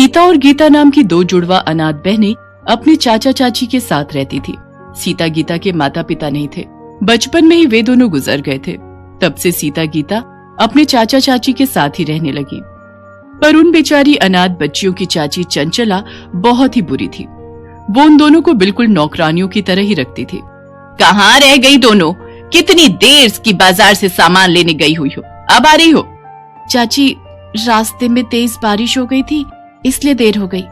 सीता और गीता नाम की दो जुड़वा अनाथ बहनें अपने चाचा चाची के साथ रहती थी। सीता गीता के माता पिता नहीं थे, बचपन में ही वे दोनों गुजर गए थे। तब से सीता गीता अपने चाचा चाची के साथ ही रहने लगी। पर उन बेचारी अनाथ बच्चियों की चाची चंचला बहुत ही बुरी थी। वो उन दोनों को बिल्कुल नौकरानियों की तरह ही रखती थी। कहाँ रह गई दोनों? कितनी देर की बाजार से सामान लेने गई हुई हो, अब आ रही हो? चाची, रास्ते में तेज बारिश हो गई थी, इसलिए देर हो गई।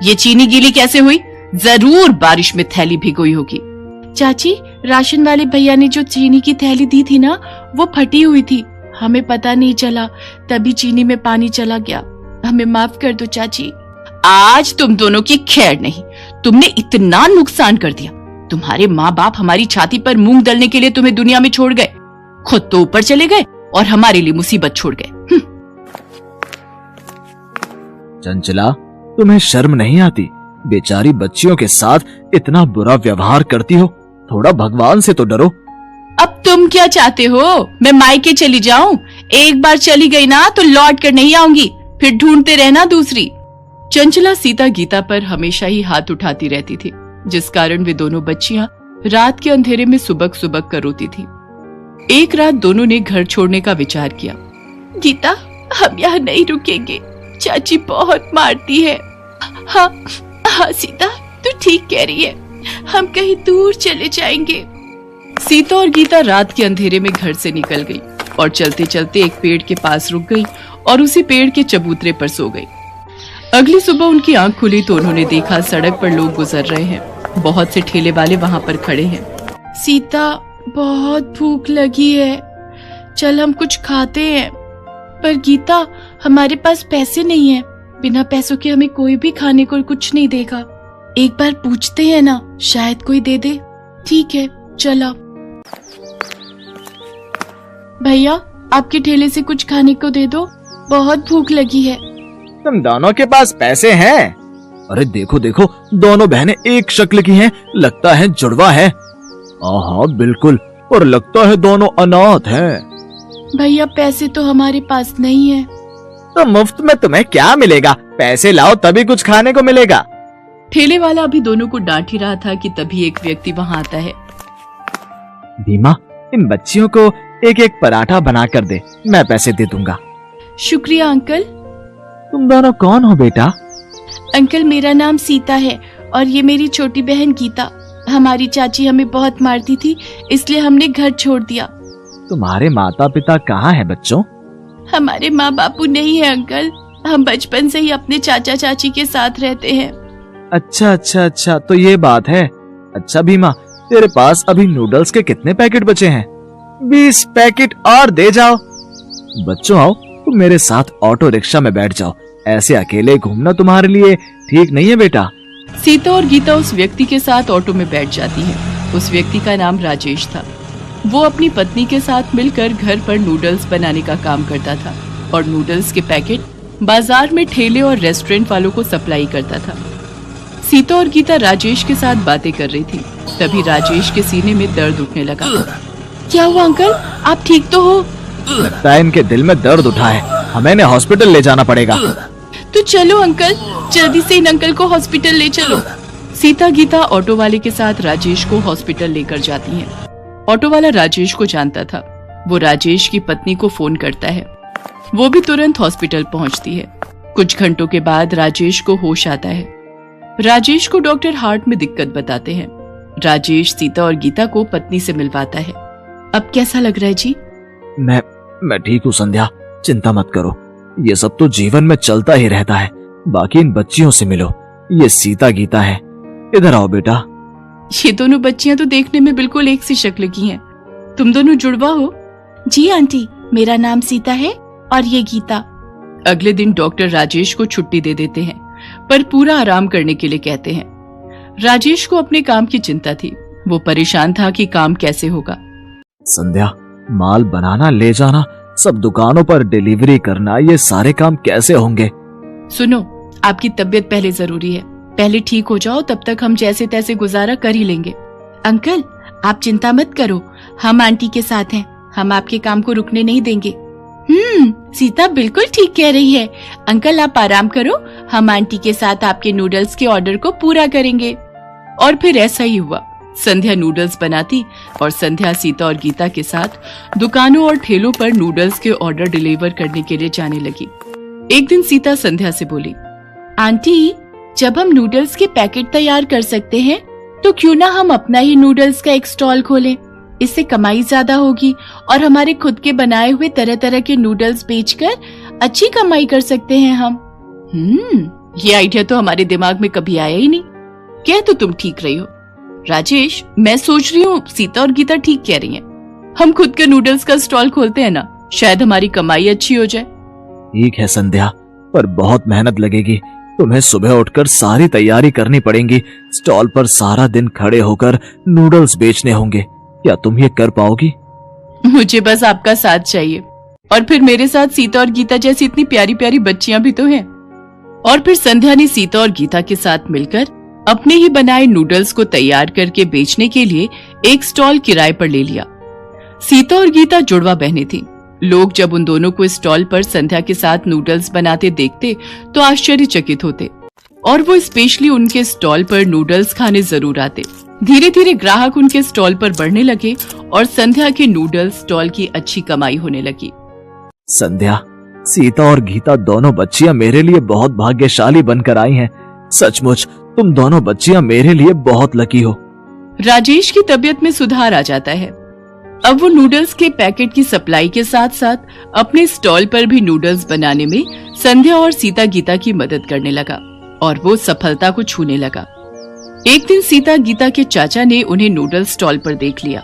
ये चीनी गीली कैसे हुई? जरूर बारिश में थैली भिगोई होगी। चाची, राशन वाले भैया ने जो चीनी की थैली दी थी ना, वो फटी हुई थी, हमें पता नहीं चला, तभी चीनी में पानी चला गया। हमें माफ कर दो चाची। आज तुम दोनों की खैर नहीं, तुमने इतना नुकसान कर दिया। तुम्हारे माँ बाप हमारी छाती पर मूंग दलने के लिए तुम्हें दुनिया में छोड़ गए, खुद तो ऊपर चले गए और हमारे लिए मुसीबत छोड़ गए। चंचला, तुम्हें शर्म नहीं आती? बेचारी बच्चियों के साथ इतना बुरा व्यवहार करती हो, थोड़ा भगवान से तो डरो। अब तुम क्या चाहते हो? मैं मायके चली जाऊं? एक बार चली गई ना तो लौट कर नहीं आऊंगी, फिर ढूंढते रहना दूसरी। चंचला सीता गीता पर हमेशा ही हाथ उठाती रहती थी, जिस कारण वे दोनों बच्चियां रात के अंधेरे में सुबक सुबक कर रोती थी। एक रात दोनों ने घर छोड़ने का विचार किया। गीता, हम यहाँ नहीं रुकेंगे, चाची बहुत मारती है। हाँ हाँ सीता, तू ठीक कह रही है, हम कहीं दूर चले जाएंगे। सीता और गीता रात के अंधेरे में घर से निकल गई और चलते चलते एक पेड़ के पास रुक गई और उसी पेड़ के चबूतरे पर सो गई। अगली सुबह उनकी आंख खुली तो उन्होंने देखा सड़क पर लोग गुजर रहे हैं। बहुत से ठेले वाले वहां पर खड़े हैं। सीता, बहुत भूख लगी है, चल हम कुछ खाते हैं। पर गीता, हमारे पास पैसे नहीं है, बिना पैसों के हमें कोई भी खाने को कुछ नहीं देगा। एक बार पूछते हैं ना, शायद कोई दे दे। ठीक है, चला। भैया, आपके ठेले से कुछ खाने को दे दो, बहुत भूख लगी है। तुम दोनों के पास पैसे हैं? अरे देखो देखो, दोनों बहनें एक शक्ल की हैं, लगता है जुड़वा है। हाँ बिल्कुल, और लगता है दोनों अनाथ हैं। भैया, पैसे तो हमारे पास नहीं है। तो मुफ्त में तुम्हें क्या मिलेगा? पैसे लाओ तभी कुछ खाने को मिलेगा। ठेले वाला अभी दोनों को डांट ही रहा था कि तभी एक व्यक्ति वहां आता है। भीमा, इन बच्चियों को एक एक पराठा बना कर दे, मैं पैसे दे दूंगा। शुक्रिया अंकल। तुम दोनों कौन हो बेटा? अंकल, मेरा नाम सीता है और ये मेरी छोटी बहन गीता। हमारी चाची हमें बहुत मारती थी, इसलिए हमने घर छोड़ दिया। तुम्हारे माता पिता कहाँ हैं बच्चों? हमारे माँ बापू नहीं है अंकल, हम बचपन से ही अपने चाचा चाची के साथ रहते हैं। अच्छा अच्छा अच्छा, तो ये बात है। अच्छा भीमा, तेरे पास अभी नूडल्स के कितने पैकेट बचे हैं? 20 पैकेट और दे जाओ। बच्चों आओ, तुम मेरे साथ ऑटो रिक्शा में बैठ जाओ, ऐसे अकेले घूमना तुम्हारे लिए ठीक नहीं है बेटा। सीता और गीता उस व्यक्ति के साथ ऑटो में बैठ जाती हैं। उस व्यक्ति का नाम राजेश था। वो अपनी पत्नी के साथ मिलकर घर पर नूडल्स बनाने का काम करता था और नूडल्स के पैकेट बाजार में ठेले और रेस्टोरेंट वालों को सप्लाई करता था। सीता और गीता राजेश के साथ बातें कर रही थी, तभी राजेश के सीने में दर्द उठने लगा। क्या हुआ अंकल, आप ठीक तो हो? लगता है इनके दिल में दर्द उठा है, हमें इन्हें हॉस्पिटल ले जाना पड़ेगा। तो चलो अंकल, जल्दी से इन अंकल को हॉस्पिटल ले चलो। सीता गीता ऑटो वाले के साथ राजेश को हॉस्पिटल लेकर जाती हैं। ऑटो वाला राजेश को जानता था। वो राजेश की पत्नी को फोन करता है। वो भी तुरंत हॉस्पिटल पहुंचती है। कुछ घंटों के बाद राजेश को होश आता है। राजेश को डॉक्टर हार्ट में दिक्कत बताते हैं। राजेश सीता और गीता को पत्नी से मिलवाता है। अब कैसा लग रहा है जी? मैं ठीक हूँ संध्या, चिंता मत करो, ये सब तो जीवन में चलता ही रहता है। बाकी इन बच्चियों से मिलो, ये सीता गीता है। इधर आओ बेटा। ये दोनों बच्चियां तो देखने में बिल्कुल एक सी शक्ल की हैं। तुम दोनों जुड़वा हो? जी आंटी, मेरा नाम सीता है और ये गीता। अगले दिन डॉक्टर राजेश को छुट्टी दे देते हैं, पर पूरा आराम करने के लिए कहते हैं। राजेश को अपने काम की चिंता थी। वो परेशान था कि काम कैसे होगा। संध्या, माल बनाना, ले जाना, सब दुकानों पर डिलीवरी करना, ये सारे काम कैसे होंगे? सुनो, आपकी तबीयत पहले जरूरी है। पहले ठीक हो जाओ, तब तक हम जैसे तैसे गुजारा कर ही लेंगे। अंकल, आप चिंता मत करो, हम आंटी के साथ हैं, हम आपके काम को रुकने नहीं देंगे। सीता बिल्कुल ठीक कह रही है। अंकल, आप आराम करो, हम आंटी के साथ आपके नूडल्स के ऑर्डर को पूरा करेंगे। और फिर ऐसा ही हुआ। संध्या नूडल्स बनाती और संध्या, सीता और गीता के साथ दुकानों और ठेलों पर नूडल्स के ऑर्डर डिलीवर करने के लिए जाने लगी। एक दिन सीता संध्या से बोली, आंटी, जब हम नूडल्स के पैकेट तैयार कर सकते हैं तो क्यों ना हम अपना ही नूडल्स का एक स्टॉल खोलें। इससे कमाई ज्यादा होगी और हमारे खुद के बनाए हुए तरह तरह के नूडल्स बेचकर अच्छी कमाई कर सकते हैं हम। ये आइडिया तो हमारे दिमाग में कभी आया ही नहीं। क्या तो तुम ठीक रही हो राजेश, मैं सोच रही हूँ सीता और गीता ठीक कह रही हैं। हम खुद के नूडल्स का स्टॉल खोलते हैं ना, शायद हमारी कमाई अच्छी हो जाए। ठीक है संध्या, पर बहुत मेहनत लगेगी। तुम्हें सुबह उठकर सारी तैयारी करनी पड़ेगी। स्टॉल पर सारा दिन खड़े होकर नूडल्स बेचने होंगे। क्या तुम ये कर पाओगी? मुझे बस आपका साथ चाहिए, और फिर मेरे साथ सीता और गीता जैसी इतनी प्यारी प्यारी बच्चियां भी तो हैं। और फिर संध्या ने सीता और गीता के साथ मिलकर अपने ही बनाए नूडल्स को तैयार करके बेचने के लिए एक स्टॉल किराए पर ले लिया। सीता और गीता जुड़वा बहनें थीं। लोग जब उन दोनों को स्टॉल पर संध्या के साथ नूडल्स बनाते देखते तो आश्चर्यचकित होते और वो स्पेशली उनके स्टॉल पर नूडल्स खाने जरूर आते। धीरे धीरे ग्राहक उनके स्टॉल पर बढ़ने लगे और संध्या के नूडल्स स्टॉल की अच्छी कमाई होने लगी। संध्या, सीता और गीता दोनों बच्चियां मेरे लिए बहुत भाग्यशाली बनकर आई हैं। सचमुच तुम दोनों बच्चियां मेरे लिए बहुत लकी हो। राजेश की तबीयत में सुधार आ जाता है। अब वो नूडल्स के पैकेट की सप्लाई के साथ साथ अपने स्टॉल पर भी नूडल्स बनाने में संध्या और सीता गीता की मदद करने लगा और वो सफलता को छूने लगा। एक दिन सीता गीता के चाचा ने उन्हें नूडल्स स्टॉल पर देख लिया।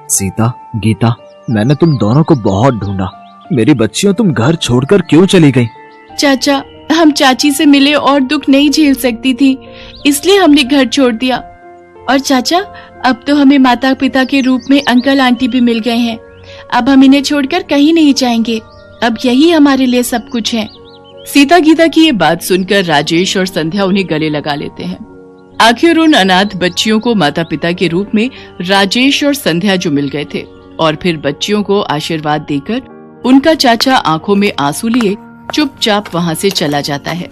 सीता, गीता, मैंने तुम दोनों को बहुत ढूंढा। मेरी बच्चियों, तुम घर छोड़कर क्यों चली गई? चाचा, हम चाची से मिले और दुख नहीं झेल सकती थी, इसलिए हमने घर छोड़ दिया। और चाचा, अब तो हमें माता पिता के रूप में अंकल आंटी भी मिल गए हैं। अब हम इन्हें छोड़कर कहीं नहीं जाएंगे। अब यही हमारे लिए सब कुछ है। सीता गीता की ये बात सुनकर राजेश और संध्या उन्हें गले लगा लेते हैं। आखिर उन अनाथ बच्चियों को माता पिता के रूप में राजेश और संध्या जो मिल गए थे, और फिर बच्चियों को आशीर्वाद देकर उनका चाचा आंखों में आंसू लिए चुपचाप वहां से चला जाता है।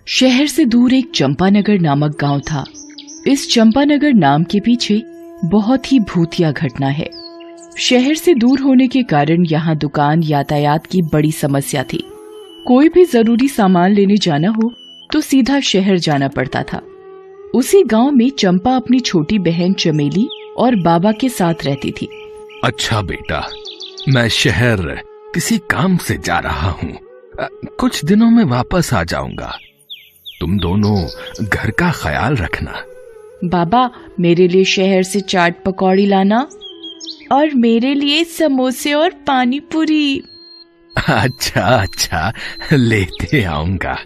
शहर से दूर एक चंपानगर नामक गांव था। इस चंपानगर नाम के पीछे बहुत ही भूतिया घटना है। शहर से दूर होने के कारण यहाँ दुकान यातायात की बड़ी समस्या थी। कोई भी जरूरी सामान लेने जाना हो तो सीधा शहर जाना पड़ता था। उसी गांव में चंपा अपनी छोटी बहन चमेली और बाबा के साथ रहती थी। अच्छा बेटा, मैं शहर किसी काम से जा रहा हूँ। कुछ दिनों में वापस आ जाऊंगा। तुम दोनों घर का ख्याल रखना। बाबा, मेरे लिए शहर से चाट पकौड़ी लाना और मेरे लिए समोसे और पानी पूरी। अच्छा, लेते आऊंगा।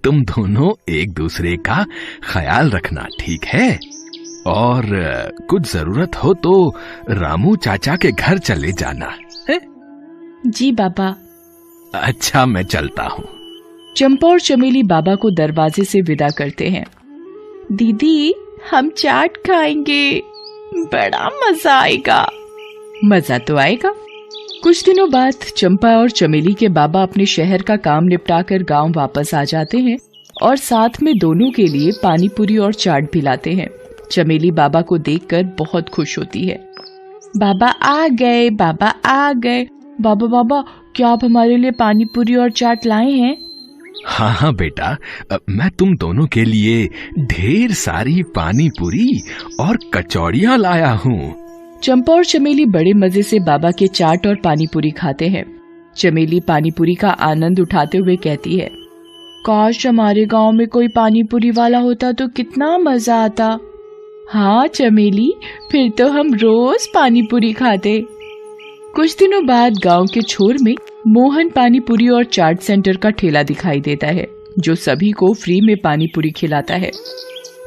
तुम दोनों एक दूसरे का ख्याल रखना, ठीक है? और कुछ जरूरत हो तो रामू चाचा के घर चले जाना है? जी बाबा। अच्छा, मैं चलता हूँ। चंपा और चमेली बाबा को दरवाजे से विदा करते हैं। दीदी, हम चाट खाएंगे, बड़ा मजा आएगा। मजा तो आएगा। कुछ दिनों बाद चंपा और चमेली के बाबा अपने शहर का काम निपटाकर गांव वापस आ जाते हैं और साथ में दोनों के लिए पानी पूरी और चाट भी लाते हैं। चमेली बाबा को देखकर बहुत खुश होती है। बाबा आ गए, बाबा आ गए। बाबा, क्या आप हमारे लिए पानी पूरी और चाट लाए हैं? हाँ बेटा, मैं तुम दोनों के लिए ढेर सारी पानी पूरी और कचौड़ियाँ लाया हूँ। चंपा और चमेली बड़े मजे से बाबा के चाट और पानी पूरी खाते हैं। चमेली पानी पूरी का आनंद उठाते हुए कहती है, काश हमारे गांव में कोई पानी पूरी वाला होता तो कितना मजा आता। हाँ चमेली, फिर तो हम रोज पानी पूरी खाते। कुछ दिनों बाद गांव के छोर में मोहन पानी पूरी और चाट सेंटर का ठेला दिखाई देता है, जो सभी को फ्री में पानी पूरी खिलाता है।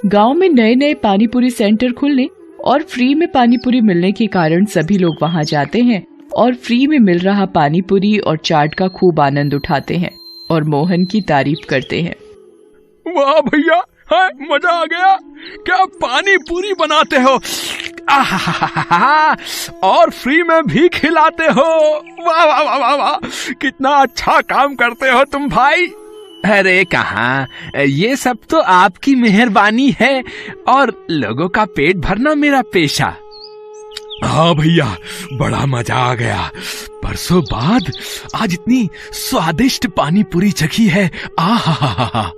गांव में नए नए पानी पूरी सेंटर खुलने और फ्री में पानी पूरी मिलने के कारण सभी लोग वहां जाते हैं और फ्री में मिल रहा पानी पूरी और चाट का खूब आनंद उठाते हैं और मोहन की तारीफ करते हैं। वाह भैया, हाँ, मजा आ गया। क्या पानी पूरी बनाते हो, आहा, और फ्री में भी खिलाते हो। वाह वाह वाह वाह वाह, कितना अच्छा काम करते हो तुम भाई। अरे कहाँ, ये सब तो आपकी मेहरबानी है और लोगों का पेट भरना मेरा पेशा। हाँ भैया, बड़ा मजा आ गया। बरसों बाद आज इतनी स्वादिष्ट पानी पूरी चखी है। आहा,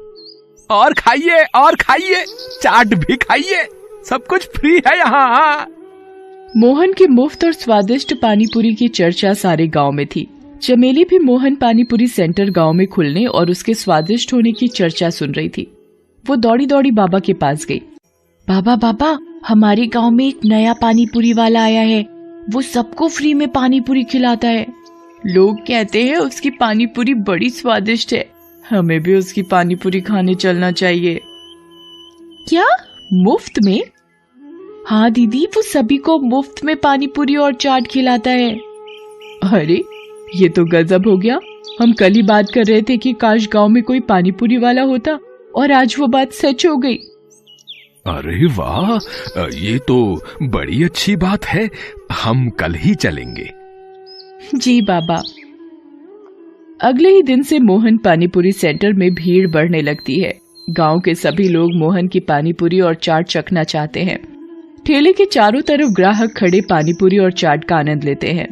और खाइए, चाट भी खाइए, सब कुछ फ्री है यहाँ। मोहन की मुफ्त और स्वादिष्ट पानीपुरी की चर्चा सारे गांव में थी। चमेली भी मोहन पानीपुरी सेंटर गांव में खुलने और उसके स्वादिष्ट होने की चर्चा सुन रही थी। वो दौड़ी दौड़ी बाबा के पास गई। बाबा, हमारे गांव में एक नया पानीपुरी वाला आया है। वो सबको फ्री में पानीपुरी खिलाता है। लोग कहते हैं उसकी पानीपुरी बड़ी स्वादिष्ट है। हमें भी उसकी पानीपुरी खाने चलना चाहिए। क्या, मुफ्त में? हाँ दीदी, वो सभी को मुफ्त में पानीपुरी और चाट खिलाता है। अरे ये तो गजब हो गया। हम कल ही बात कर रहे थे कि काश गांव में कोई पानीपुरी वाला होता, और आज वो बात सच हो गई। अरे वाह, ये तो बड़ी अच्छी बात है। हम कल ही चलेंगे। जी बाबा। अगले ही दिन से मोहन पानीपुरी सेंटर में भीड़ बढ़ने लगती है। गांव के सभी लोग मोहन की पानीपुरी और चाट चखना चाहते हैं। ठेले के चारों तरफ ग्राहक खड़े पानीपुरी और चाट का आनंद लेते हैं।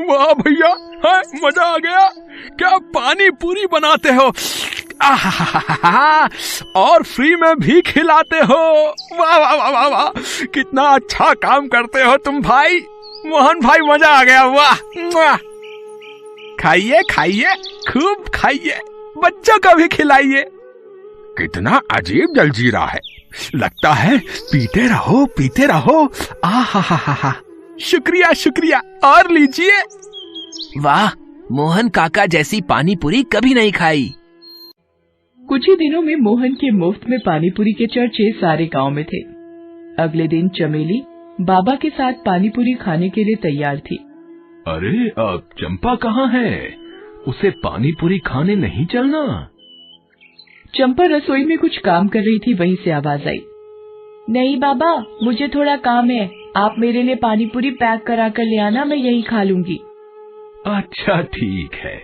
वाह भैया, हाँ, मजा आ गया। क्या पानी पूरी बनाते हो, आहा, और फ्री में भी खिलाते हो। वाह वाह वाह वाह वाह, कितना अच्छा काम करते हो तुम भाई। मोहन भाई, मजा आ गया। वाह, खाइए, खूब खाइए, बच्चों को भी खिलाइए। कितना अजीब जलजीरा है, लगता है पीते रहो। आहा, शुक्रिया, और लीजिए। वाह, मोहन काका जैसी पानी पूरी कभी नहीं खाई। कुछ ही दिनों में मोहन के मुफ्त में पानीपुरी के चर्चे सारे गांव में थे। अगले दिन चमेली बाबा के साथ पानीपुरी खाने के लिए तैयार थी। अरे अब चंपा कहाँ है? उसे पानीपुरी खाने नहीं चलना? चंपा रसोई में कुछ काम कर रही थी, वहीं से आवाज आई। नहीं बाबा, मुझे थोड़ा काम है। आप मेरे लिए पानीपुरी पैक करा कर ले आना, मैं यही खा लूंगी। अच्छा ठीक है।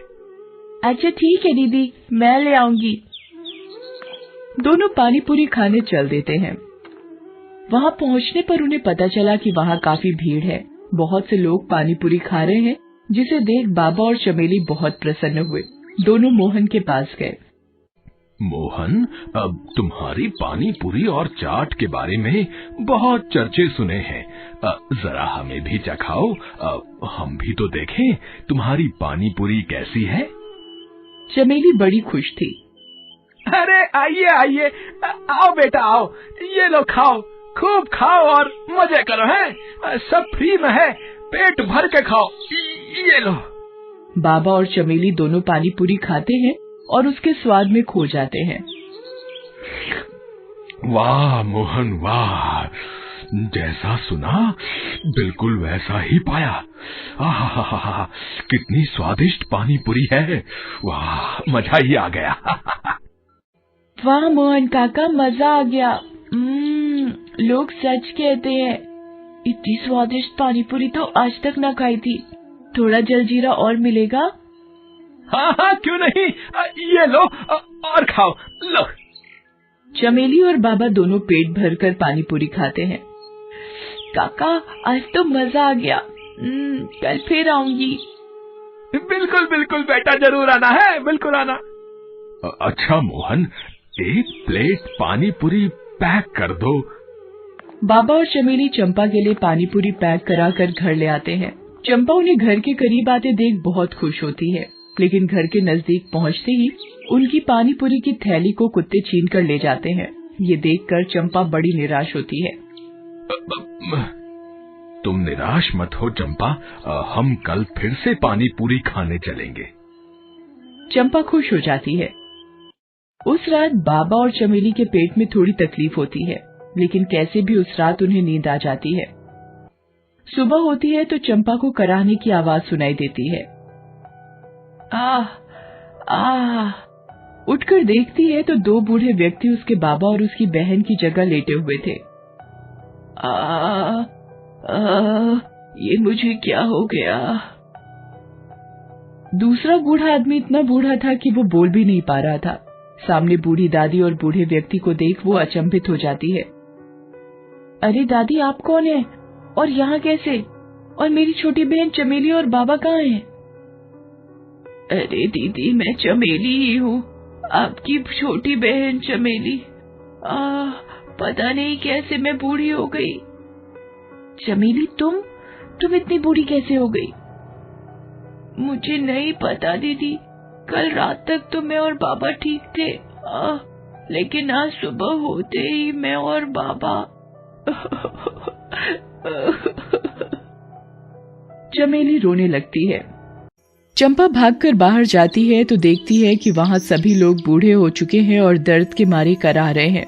अच्छा ठीक है दीदी, मैं ले आऊंगी। दोनों पानीपुरी खाने चल देते हैं। वहां पहुंचने पर उन्हें पता चला कि वहां काफी भीड़ है। बहुत से लोग पानीपुरी खा रहे हैं, जिसे देख बाबा और चमेली बहुत प्रसन्न हुए। दोनों मोहन के पास गए। मोहन, अब तुम्हारी पानी पूरी और चाट के बारे में बहुत चर्चे सुने हैं। जरा हमें भी चखाओ, हम भी तो देखें तुम्हारी पानी पूरी कैसी है। चमेली बड़ी खुश थी। अरे आइए, आओ बेटा आओ, ये लो खाओ, खूब खाओ और मजे करो। है सब फ्री में है, पेट भर के खाओ, ये लो। बाबा और चमेली दोनों पानीपुरी खाते हैं और उसके स्वाद में खो जाते हैं। वाह मोहन वाह, जैसा सुना बिल्कुल वैसा ही पाया। आहा, कितनी स्वादिष्ट पानी पूरी है। वाह, मजा ही आ गया। वाह मोहन काका, मजा आ गया। लोग सच कहते हैं, इतनी स्वादिष्ट पानीपुरी तो आज तक न खाई थी। थोड़ा जलजीरा और मिलेगा? हाँ, क्यों नहीं, ये लो और खाओ, लो। चमेली और बाबा दोनों पेट भरकर पानीपुरी खाते हैं। काका, आज तो मजा आ गया। कल फिर आऊंगी। बिल्कुल बेटा, जरूर आना है, बिल्कुल आना। अच्छा मोहन, एक प्लेट पानी पूरी पैक कर दो। बाबा और चमेली चंपा के लिए पानीपुरी पैक कराकर घर ले आते हैं। चंपा उन्हें घर के करीब आते देख बहुत खुश होती है, लेकिन घर के नजदीक पहुंचते ही उनकी पानीपुरी की थैली को कुत्ते छीन कर ले जाते हैं। ये देखकर चंपा बड़ी निराश होती है। तुम निराश मत हो चंपा, हम कल फिर से पानी पूरी खाने चलेंगे। चंपा खुश हो जाती है। उस रात बाबा और चमेली के पेट में थोड़ी तकलीफ होती है, लेकिन कैसे भी उस रात उन्हें नींद आ जाती है। सुबह होती है तो चंपा को कराहने की आवाज सुनाई देती है। आह आह, उठकर देखती है तो दो बूढ़े व्यक्ति उसके बाबा और उसकी बहन की जगह लेटे हुए थे। ये मुझे क्या हो गया? दूसरा बूढ़ा आदमी इतना बूढ़ा था कि वो बोल भी नहीं पा रहा था। सामने बूढ़ी दादी और बूढ़े व्यक्ति को देख वो अचंभित हो जाती है। अरे दादी, आप कौन है और यहाँ कैसे? और मेरी छोटी बहन चमेली और बाबा कहाँ हैं? अरे दीदी, मैं चमेली ही हूँ, आपकी छोटी बहन चमेली। पता नहीं कैसे मैं बूढ़ी हो गई। चमेली, तुम इतनी बूढ़ी कैसे हो गई? मुझे नहीं पता दीदी, कल रात तक तो मैं और बाबा ठीक थे, लेकिन आज सुबह होते ही मैं और बाबा चमेली रोने लगती है। चंपा भागकर बाहर जाती है तो देखती है कि वहां सभी लोग बूढ़े हो चुके हैं और दर्द के मारे कराह रहे हैं।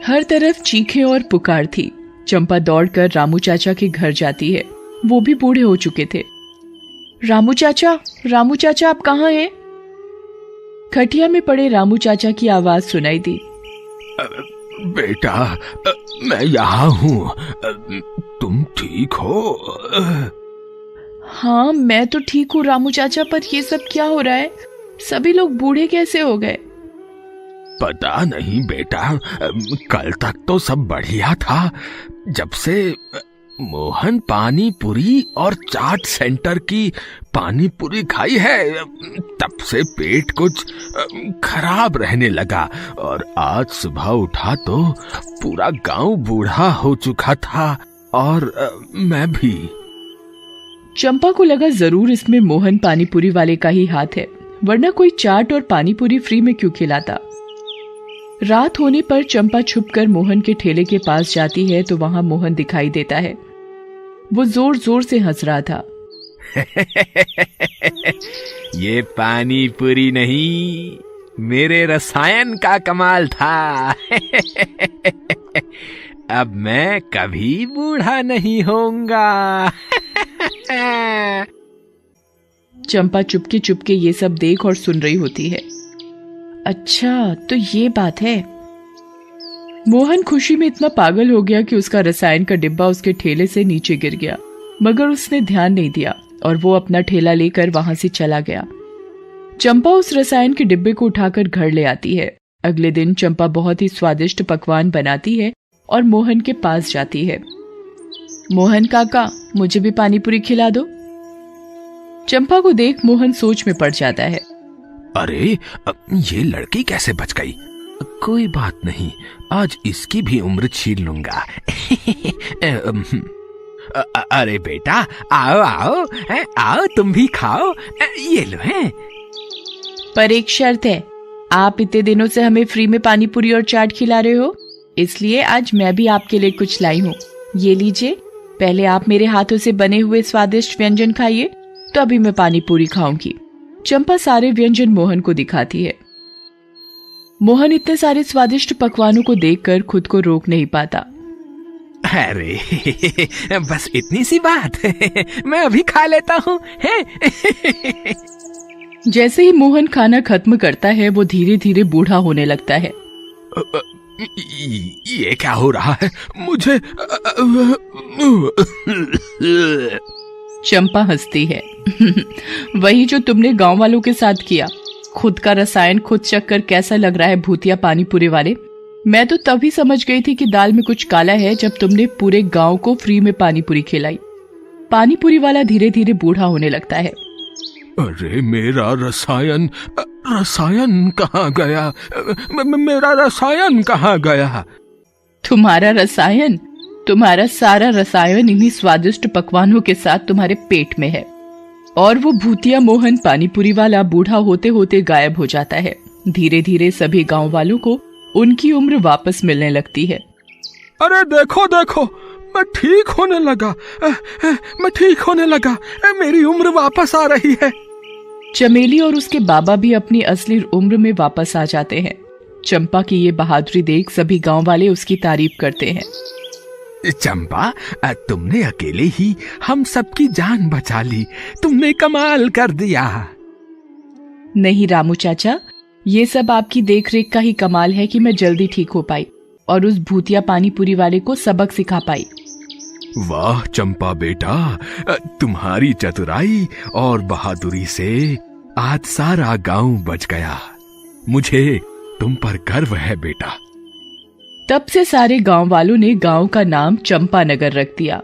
हर तरफ चीखें और पुकार थी। चंपा दौड़कर रामू चाचा के घर जाती है। वो भी बूढ़े हो चुके थे। रामू चाचा आप कहाँ हैं? खटिया में पड़े रामू चाचा की आवाज सुनाई दी। बेटा, मैं यहाँ हूँ, तुम ठीक हो? हाँ, मैं तो ठीक हूँ रामू चाचा, पर ये सब क्या हो रहा है? सभी लोग बूढ़े कैसे हो गए? पता नहीं बेटा, कल तक तो सब बढ़िया था। जब से मोहन पानी पूरी और चाट सेंटर की पानी पूरी खाई है, तब से पेट कुछ खराब रहने लगा। और आज सुबह उठा तो पूरा गांव बूढ़ा हो चुका था, और मैं भी। चंपा को लगा जरूर इसमें मोहन पानीपुरी वाले का ही हाथ है, वरना कोई चाट और पानीपुरी फ्री में क्यों खिलाता। रात होने पर चंपा छुपकर मोहन के ठेले के पास जाती है तो वहां मोहन दिखाई देता है। वो जोर जोर से हंस रहा था। ये पानीपुरी नहीं, मेरे रसायन का कमाल था। अब मैं कभी बूढ़ा नहीं होऊंगा। चंपा चुपके चुपके ये सब देख और सुन रही होती है। अच्छा, तो ये बात है। मोहन खुशी में इतना पागल हो गया कि उसका रसायन का डिब्बा उसके ठेले से नीचे गिर गया, मगर उसने ध्यान नहीं दिया और वो अपना ठेला लेकर वहां से चला गया। चंपा उस रसायन के डिब्बे को उठाकर घर ले आती है। अगले दिन चंपा बहुत ही स्वादिष्ट पकवान बनाती है और मोहन के पास जाती है। मोहन काका, मुझे भी पानीपुरी खिला दो। चंपा को देख मोहन सोच में पड़ जाता है। अरे, ये लड़की कैसे बच गई? कोई बात नहीं, आज इसकी भी उम्र छीन लूंगा। अरे बेटा, आओ आओ आओ, तुम भी खाओ, ये लो है। पर एक शर्त है, आप इतने दिनों से हमें फ्री में पानीपुरी और चाट खिला रहे हो, इसलिए आज मैं भी आपके लिए कुछ लाई हूँ। ये लीजिए, पहले आप मेरे हाथों से बने हुए स्वादिष्ट व्यंजन खाइए, तो अभी मैं पानीपुरी खाऊंगी। चंपा सारे व्यंजन मोहन को दिखाती है। मोहन इतने सारे स्वादिष्ट पकवानों को देखकर खुद को रोक नहीं पाता। अरे बस इतनी सी बात, मैं अभी खा लेता हूँ। जैसे ही मोहन खाना खत्म करता है, वो धीरे धीरे बूढ़ा होने लगता है। ये क्या हो रहा है मुझे? चंपा हंसती है। वही जो तुमने गांव वालों के साथ किया। खुद का रसायन खुद चखकर कैसा लग रहा है भूतिया पानीपुरी वाले? मैं तो तभी समझ गई थी कि दाल में कुछ काला है जब तुमने पूरे गांव को फ्री में पानीपुरी खिलाई। पानीपुरी वाला धीरे धीरे बूढ़ा होने लगता है। अरे, मेरा रसायन कहाँ गया? मेरा रसायन कहाँ गया? तुम्हारा रसायन? तुम्हारा सारा रसायन इन्हीं स्वादिष्ट पकवानों के साथ तुम्हारे पेट में है। और वो भूतिया मोहन पानीपुरी वाला बूढ़ा होते होते गायब हो जाता है। धीरे धीरे सभी गांव वालों को उनकी उम्र वापस मिलने लगती है। अरे देखो देखो, मैं ठीक होने लगा, मेरी उम्र वापस आ रही है। चमेली और उसके बाबा भी अपनी असली उम्र में वापस आ जाते हैं। चंपा की ये बहादुरी देख सभी गांव वाले उसकी तारीफ करते हैं। चंपा, तुमने अकेले ही हम सबकी जान बचा ली। तुमने कमाल कर दिया। नहीं रामू चाचा, ये सब आपकी देखरेख का ही कमाल है कि मैं जल्दी ठीक हो पाई और उस भूतिया पानी पूरी वाले को सबक सिखा पाई। वाह चंपा बेटा, तुम्हारी चतुराई और बहादुरी से आज सारा गांव बच गया। मुझे तुम पर गर्व है बेटा। तब से सारे गांव वालों ने गांव का नाम चंपानगर रख दिया।